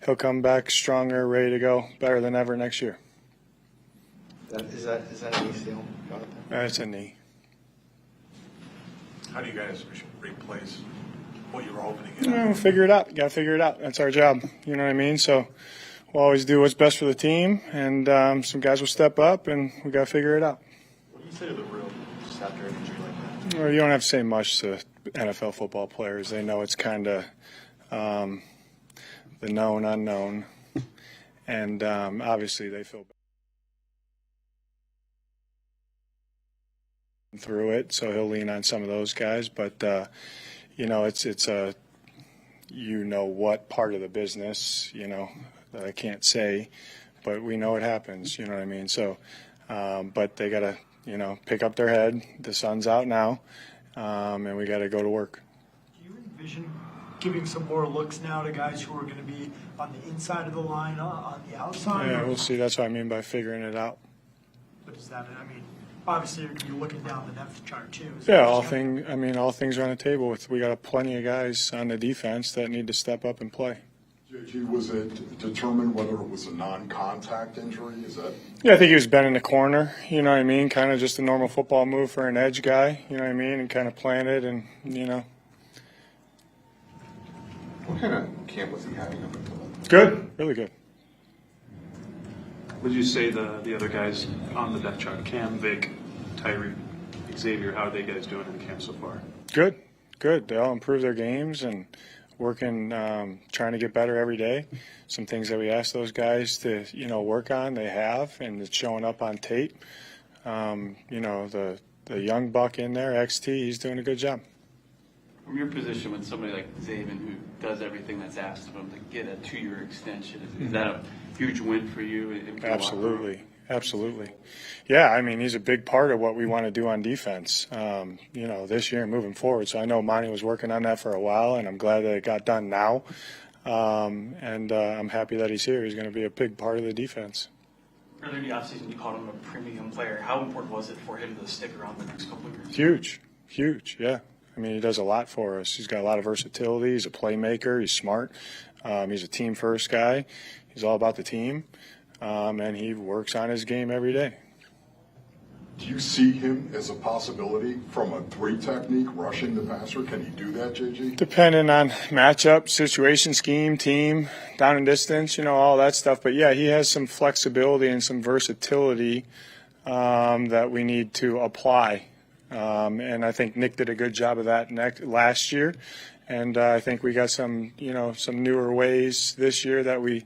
he'll come back stronger, ready to go, better than ever next year. Is that an ACL, Jonathan? It's a knee. How do you guys replace what you were hoping to get? We'll figure it out. You got to figure it out. That's our job. You know what I mean? So we'll always do what's best for the team, and some guys will step up, and we got to figure it out. What do you say to the room just after an injury like that? Well, you don't have to say much to NFL football players. They know it's kind of the known unknown, and obviously they feel through it, so he'll lean on some of those guys. But it's a what part of the business that I can't say, but we know it happens. You know what I mean? So, but they gotta pick up their head. The sun's out now, and we gotta go to work. Do you envision giving some more looks now to guys who are going to be on the inside of the line, on the outside? Yeah, we'll see. That's what I mean by figuring it out. But is that, obviously you're going to be looking down the depth chart too. Yeah, all things are on the table. We got plenty of guys on the defense that need to step up and play. JG, was it determined whether it was a non-contact injury? Yeah, I think he was bent in the corner. You know what I mean? Kind of just a normal football move for an edge guy. You know what I mean? And kind of planted, and What kind of camp was he having up until that? Good, really good. Would you say the other guys on the depth chart, Cam, Vic, Tyree, Xavier, how are they guys doing in the camp so far? Good. They all improve their games and working, trying to get better every day. Some things that we asked those guys to, work on, they have, and it's showing up on tape. The young buck in there, XT, he's doing a good job. From your position with somebody like Zaven, who does everything that's asked of him, to get a 2-year extension, is that a huge win for you? Absolutely. Yeah, he's a big part of what we want to do on defense, this year and moving forward. So I know Monty was working on that for a while, and I'm glad that it got done now. I'm happy that he's here. He's going to be a big part of the defense. Earlier in the offseason, you called him a premium player. How important was it for him to stick around the next couple of years? Huge, yeah. He does a lot for us. He's got a lot of versatility. He's a playmaker. He's smart. He's a team-first guy. He's all about the team, and he works on his game every day. Do you see him as a possibility from a 3 technique, rushing the passer? Can he do that, JG? Depending on matchup, situation, scheme, team, down and distance, all that stuff. But, yeah, he has some flexibility and some versatility that we need to apply. And I think Nick did a good job of that last year. And I think we got some newer ways this year that we,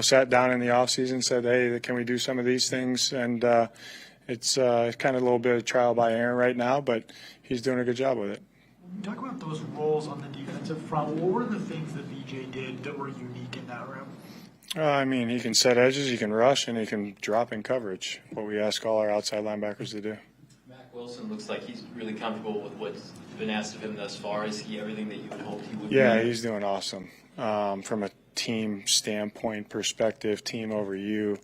sat down in the offseason and said, hey, can we do some of these things? And it's kind of a little bit of trial by error right now, but he's doing a good job with it. When you talk about those roles on the defensive front, what were the things that VJ did that were unique in that room? He can set edges, he can rush, and he can drop in coverage, what we ask all our outside linebackers to do. Wilson looks like he's really comfortable with what's been asked of him thus far. Is he everything that you would hope he would be? Yeah, he's doing awesome. From a team standpoint perspective, team over you,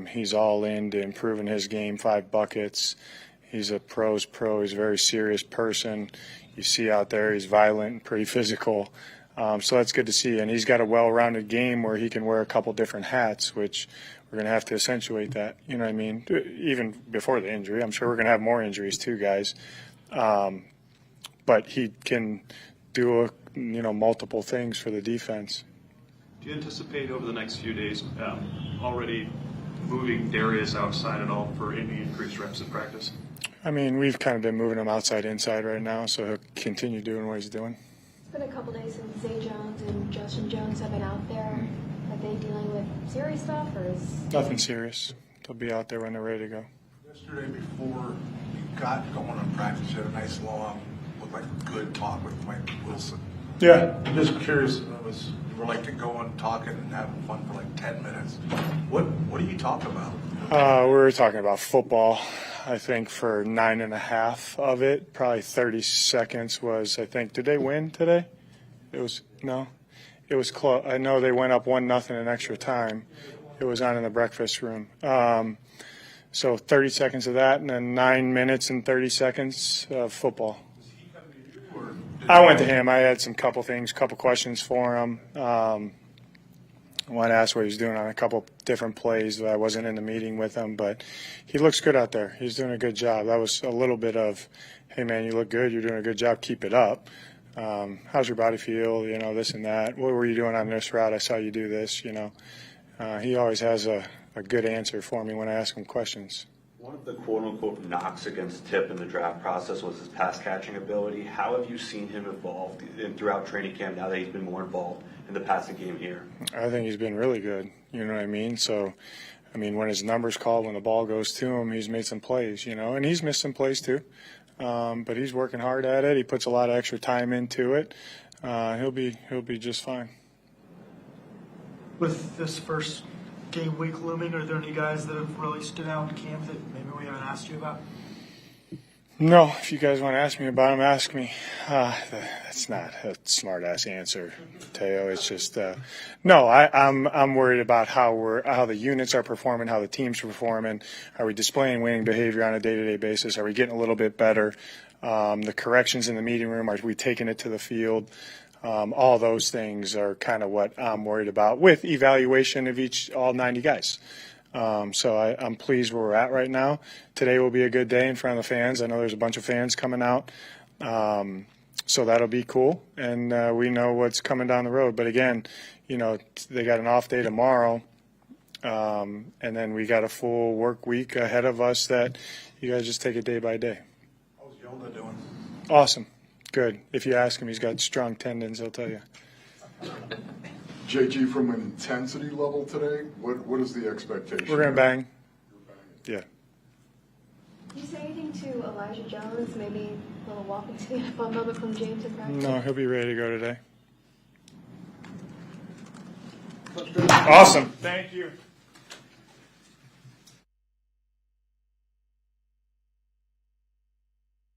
he's all into improving his game, 5 buckets. He's a pro's pro. He's a very serious person. You see out there he's violent and pretty physical. So that's good to see. And he's got a well-rounded game where he can wear a couple different hats, which we're going to have to accentuate that. You know what I mean? Even before the injury. I'm sure we're going to have more injuries too, guys. But he can do multiple things for the defense. Do you anticipate over the next few days already moving Darius outside at all for any increased reps in practice? We've kind of been moving him outside inside right now, so he'll continue doing what he's doing. It's been a couple days since Zay Jones and Justin Jones have been out there. Are they dealing with serious stuff, or is nothing serious? They'll be out there when they're ready to go. Yesterday, before you got going on practice, you had a nice long, looked like a good talk with Mike Wilson. Yeah. I'm just curious, you were like to go and talking and having fun for like 10 minutes. What do you talk about? We were talking about football, I think, for 9.5 of it. Probably 30 seconds was, I think, did they win today? It was close. I know they went up 1-0 in extra time. It was on in the breakfast room. So 30 seconds of that, and then 9 minutes and 30 seconds of football. Or I went to him. I had couple questions for him. I wanted to ask what he was doing on a couple different plays. I wasn't in the meeting with him, but he looks good out there. He's doing a good job. That was a little bit of, hey, man, you look good. You're doing a good job. Keep it up. How's your body feel? You know, this and that. What were you doing on this route? I saw you do this, you know. He always has a good answer for me when I ask him questions. One of the quote-unquote knocks against Tip in the draft process was his pass-catching ability. How have you seen him evolve throughout training camp now that he's been more involved in the passing game here? I think he's been really good. You know what I mean? So, I mean, when his number's called, when the ball goes to him, he's made some plays, you know, and he's missed some plays too. But he's working hard at it. He puts a lot of extra time into it. He'll be just fine. With this first game week looming, are there any guys that have really stood out in camp that maybe we haven't asked you about? No, if you guys want to ask me about him, ask me. That's not a smart-ass answer, Teo. It's just no. I'm worried about how the units are performing, how the team's performing. Are we displaying winning behavior on a day-to-day basis? Are we getting a little bit better? The corrections in the meeting room, are we taking it to the field? All those things are kind of what I'm worried about with evaluation of all 90 guys. So I'm pleased where we're at right now. Today will be a good day in front of the fans. I know there's a bunch of fans coming out. So that'll be cool. And we know what's coming down the road. But again, you know, they got an off day tomorrow. And then we got a full work week ahead of us that you guys just take it day by day. How's Yoda doing? Awesome. Good. If you ask him, he's got strong tendons, he'll tell you. JG, from an intensity level today, what is the expectation? We're going to bang. Yeah. Did you say anything to Elijah Jones? Maybe a little walk into the NFL moment from James in practice? No, he'll be ready to go today. Awesome. Thank you.